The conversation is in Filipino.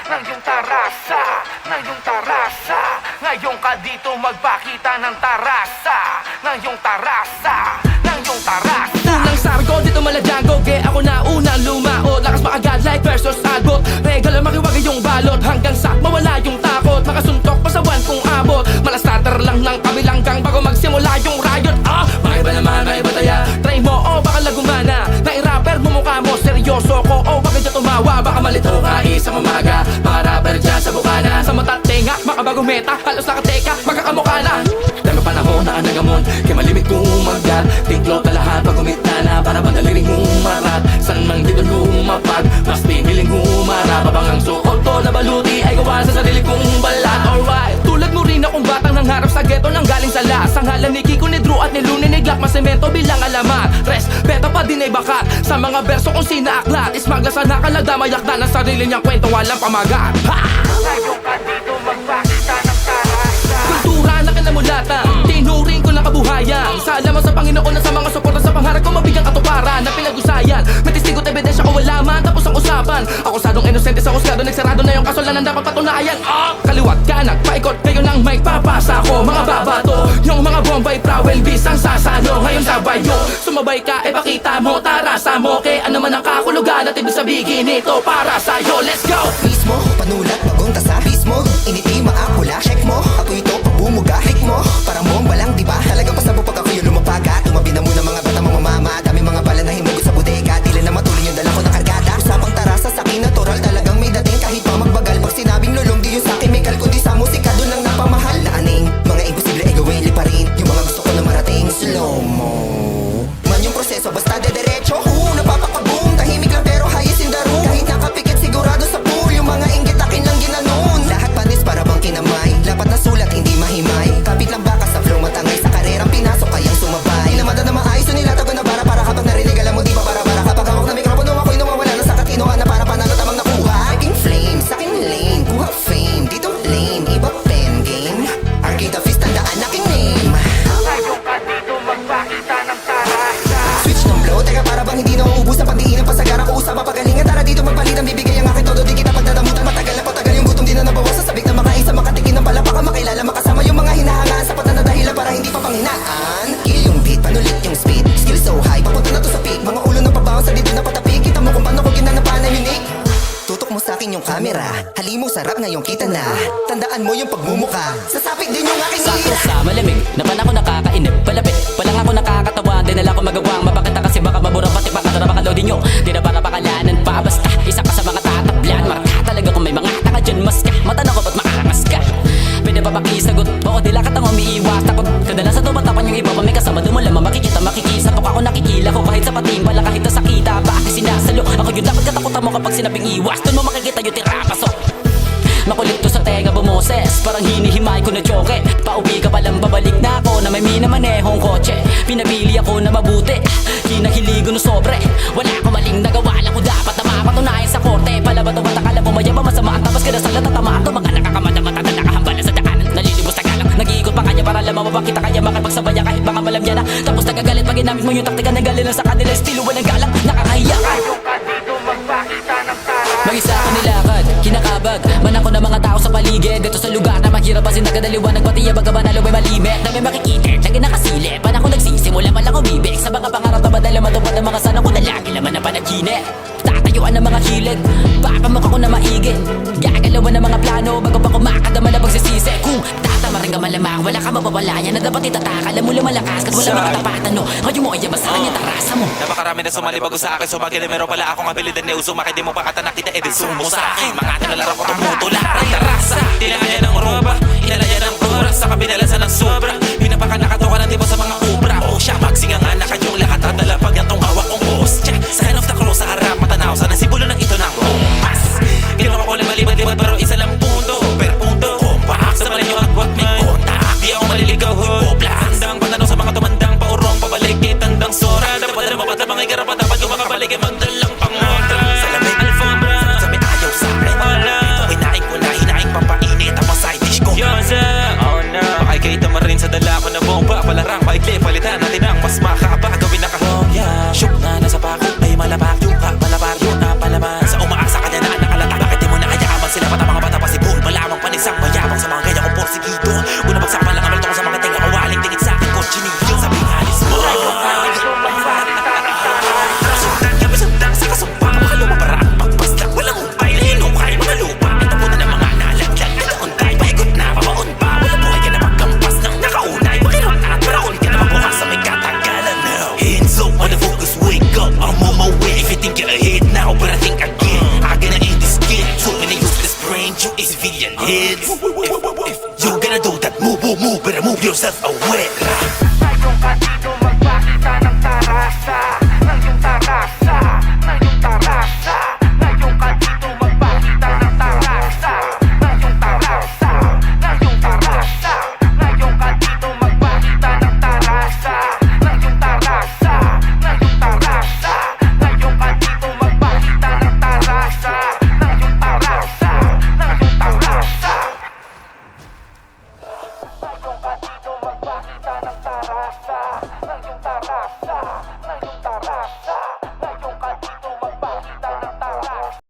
ng iyong tarasa, ng iyong tarasa. Ngayon ka dito magpakita ng tarasa, ng iyong tarasa, ng iyong tarasa. Unang sargo dito maladyago, ke ako na unang lumaot. Lakas makagad like versus albot, regalo makiwag yung balot. Hanggang sa mawala yung takot, makasuntok pa sa buwan kung abot. Malas starter lang ng kabilang gang bago magsimula yung riot. May iba naman, may iba taya. Try mo o baka lagumana, na i-rapper mo mukha mo seryoso ko o baka dyan tumawa. Baka malito ka isang umaga, mga rapper dyan sa bukana. Sa mata't tenga, makabagong meta, halos nakateka, magkakamukha na. Dami panahon na nagamon, kaya malimit kong umagat. Tinklo ka lahat pag umita na, para madali ring umarat. San man dito lumapag, mas piniling umarap. Habang ang suot ko na baluti ay gawa sa sarili kong balat. Alright, tulad mo rin akong batang nangharap sa ghetto nang galing sa las. Ang halan ni Kiko, ni Drew at ni Luni, ni Glock, masemento bilang alamat. Respeto pa din ay bakat sa mga verso kong sinaaklat. Ismagla sa nakalagdamay yakda ng sarili niyang kwento, walang pamagat. Ngayon ka dito magpakita ng tarasa. Kultura na kinamulatan, tinuring ko na kabuhayan. Salamat sa Panginoon na sa mga suporta sa pangarap ko mabigang katuparan na pinag-usayan. May testigo at ebidensya ko wala man, tapos ang usapan. Akusadong inosente sa husgado, nagsarado na yung kasalanan dapat patunayan. Kaliwat kanan, paikot kayo nang may papasa ko. Mga babato, yung mga bombay prawel bis ang sasalo. Ngayon sabayo, sumabay ka, pakita mo, tarasa mo. Kaya ano man ang kakulugan at ibig sabihin ito para sa'yo. Let's go! Mismo, panulat, bagong tasa Mismo, initi, maakula Check mo, ako ito, pagbumuga Hik mo, parang bomba lang, diba? Talagang pasabo pag ako yung lumapaga. Tumabi na muna mga bata, mga mama. Dami mga bala na himugot sa bodega. Tila na matuloy yung dala ko ng kargada. Usapang tarasa sa akin natural, talagang may dating. Kahit pa magbagal, pag sinabing lulong di yung sakin may kal, kundi sa musika, doon lang napamahal. Na aning, mga imposible ay gawin, liparin. Yung mga gusto ko na marating, slow mo man yung proseso, basta de-derecho. Napapakaboom, tahimik lang pero highest in the room. Kahit nakapikit sigurado sa pool, yung mga inggit akin lang ginanon. Lahat panis para bang kinamay, lapat na sulat hindi mahimay. Kapit lang baka sa flow, matangay sa karerang pinasok kayang sumabay. Di naman na maayos, so nilatago na para kapag narinig, alam mo di ba para kapag hawak na mikropono ako'y nawawala na sa katinoan na para panalo tamang nakuha. Breaking flame, sa akin lane, kuha fame, dito lane, iba pen game. Arcade office, tandaan aking name. Ngayon ka dito magpakita ng tarasa. Switch ng blow, teka para bang hindi nauubos ang pagdiin ng pasagara ko usap mapagalingan. Tara dito magpalitan, bibigay ang aking todo, di kita pagdadamutan. Matagal na patagal yung gutom, di na nabawasan. Sabik na makaisa, makatikin ng palapaka, makilala, makasama yung mga hinahangaan. Sapat na dahilan para hindi pa panghinaan. Kill yung beat, panulit yung speed, skill so high, papunta na to sa peak. Mga ulo ng pabawan sa dito na patapik, kita mo kung paano ko ginanapanahimik. Tutok mo sa akin yung camera, halimo sarap ngayong kita na. Tandaan mo yung pagmumuka, sasapit din yung aking Sakto ira. sa malamig, naman ako nakakainip. Palapit, palang ako nakakatawa. Di nala ko magawang mapakita kasi baka maburang pati pakatara baka loadin nyo. Di na para pakalanan pa basta isa ka sa mga tatablan. Marka talaga kung may mga tanga dyan mas ka. Matanong ko ba't makakas ka? Pwede pa pakisagot, oo di lakad ang umiiwas. Takot kadalasan tumatapan yung iba pa may kasama. Doon mo lamang makikita makikisa. Tok ako nakikila ko kahit sa pating wala kahit nasakita. Bakit sinasalo? Ako yun dapat katakutan mo kapag sinabing iwas. Doon mo makikita yung tirapasok. Makulit to sa tenga bumoses, parang hinihimay ko na joke. Pauwi ka palang babalik na ako na may minamanehong kotse. Pinabili ako na mabuti, hinahiligo no sobre. Wala ko maling nagawa lang ko dapat na mapatunayan sa korte. Palabato ba't akala mo mayama masama at tapos ka na sa latatamaan to. Mga nakakamata-mata na nakahambala sa daanan. Nalilibos na galang, nag-iikot pa kanya para lamang mapakita kanya makipagsabaya kahit baka malam niya na. Tapos nagagalit pag ginamit mo yung taktika na galing lang sa kanila. Estilo walang galang, nakakahiya ka. Ngayon ka dito magpakita ng tarasa. Mag-isa ako nilakad, kinakabag man ako ng mga tao sa paligid. Dito sa lugar na maghirap pa sinagdaliwanag. Pati yung baga banalo may malimit na may makikita, lagi nakasilip. Pan ako nagsisimula man lang umibig sa mga pangarap na badala matupad ang mga sana ko na lagi laman na panaginip. Tatayuan ng mga hilig, baka mukha ko na maigi. Gagalawan ng mga plano bago pa kumakadama na pagsisisi. Kung tatama rin ka malamang, wala ka mapapalayan na dapat itatakal. Alam mo lang malakas kat wala makatapatan no. Ngayon mo ay basta kanya tarasa mo. Napakarami na sumali bago sa akin. Sumagi na meron pala akong abilidad na usumaki. Di mo pa kata nakita, edi sumo sa akin. Mga tinalaro ko tumutula ang tarasa. Tinakaya ng roba, inalaya ng oras. Sa kabinalasan ng sobra, pinapaka nakatoka ng tipo sa mga obra. O siya, magsinga nga na kayong lahat. At dalapag yan tong hawak kong boss. Check, sign of the cross sa harap, matanaw. Sana sibulo ng ito ng kompas. Ginawa ko lang malibad-libad pero isa lang punto. Per punto, kompak. Sa malan yung agwat may kontak. Di ako maliligaw, hopla. Handang patanaw sa mga tumandang paurong pabalik. Tandang sora, dapat na mapat na mga ikarap. Dapat yung makabalik ay magdalang pangontra. Sa lamig alfombra, sabi ayaw sa akin. Ito hinaing ko na, hinaing pampainit. Tapos side dish ko Yosa, oh no. Pakikita mo rin sa dala ko na bomba. Palarang paikli, palitan natin ang mas makakapa. Gawin na kahong yan. Shook na nasa pako, ay malapak yung ka. Malabar yun na palaman. Sa umaasa ka na nakalata. Bakit di mo na hayaan sila patapos? yourself